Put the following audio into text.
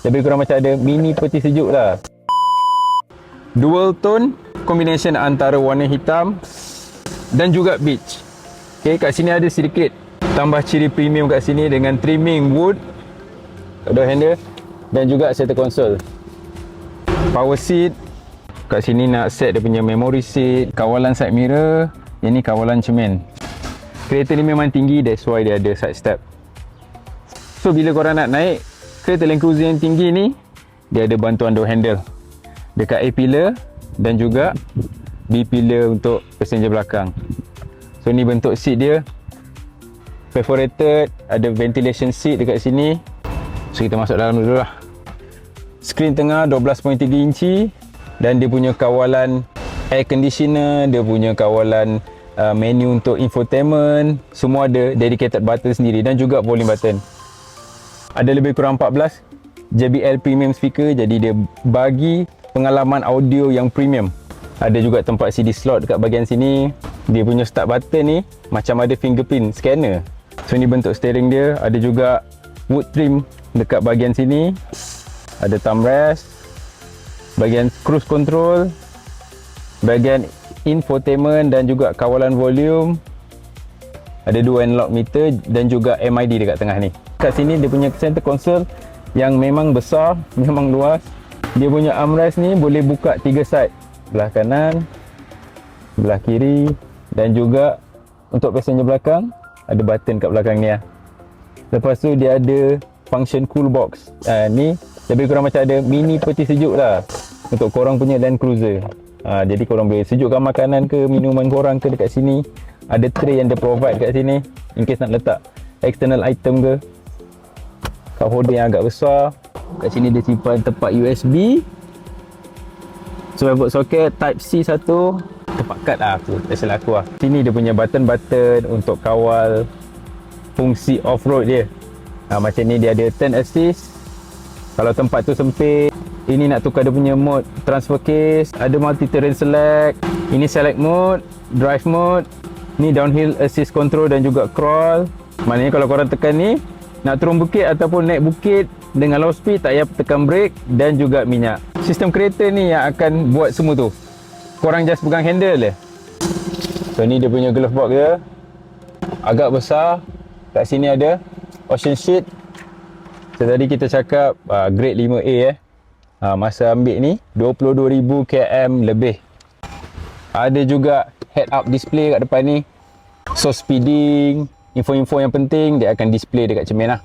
Lebih kurang macam ada mini peti sejuk lah. Dual tone combination antara warna hitam dan juga beige. Okay, kat sini ada sedikit tambah ciri premium kat sini dengan trimming wood door handle dan juga center console. Power seat. Kat sini nak set dia punya memory seat, kawalan side mirror, yang ni kawalan cermin. Kereta ni memang tinggi, that's why dia ada side step. So bila korang nak naik kereta Land Cruiser yang tinggi ni, dia ada bantuan door handle dekat A pillar dan juga B pillar untuk passenger belakang. So ni bentuk seat dia, perforated, ada ventilation seat dekat sini. So kita masuk dalam dulu lah. Skrin tengah 12.3 inci dan dia punya kawalan air conditioner, dia punya kawalan menu untuk infotainment, semua ada dedicated button sendiri dan juga volume button. Ada lebih kurang 14 JBL premium speaker, jadi dia bagi pengalaman audio yang premium. Ada juga tempat CD slot dekat bahagian sini. Dia punya start button ni macam ada fingerprint scanner. So ni bentuk steering dia. Ada juga wood trim dekat bahagian sini. Ada thumb rest, bahagian cruise control, bahagian infotainment dan juga kawalan volume. Ada dua analog meter dan juga MID dekat tengah ni. Kat sini dia punya center console yang memang besar, memang luas. Dia punya armrest ni boleh buka 3 side, belah kanan, belah kiri dan juga untuk passenger belakang ada button kat belakang ni lah. Lepas tu dia ada function cool box. Ni lebih kurang macam ada mini peti sejuk lah untuk korang punya Land Cruiser. Jadi korang boleh sejukkan makanan ke minuman korang ke dekat sini. Ada tray yang dia provide kat sini in case nak letak external item ke. Cup holder yang agak besar. Kat sini dia simpan tempat USB, 12 volt socket, type C satu. Tempat kad lah aku, tak salah aku lah. Sini dia punya button-button untuk kawal fungsi off-road dia. Macam ni dia ada turn assist. Kalau tempat tu sempit, ini nak tukar dia punya mode transfer case. Ada multi-terrain select. Ini select mode, drive mode. Ni downhill assist control dan juga crawl. Maknanya kalau korang tekan ni, nak turun bukit ataupun naik bukit dengan low speed, tak payah tekan brake dan juga minyak. Sistem kereta ni yang akan buat semua tu. Korang just pegang handle je. So ni dia punya glove box dia. Agak besar. Kat sini ada ocean sheet. So tadi kita cakap grade 5A masa ambil ni 22,000 km lebih. Ada juga head up display kat depan ni. So speeding, info-info yang penting dia akan display dekat cermin lah.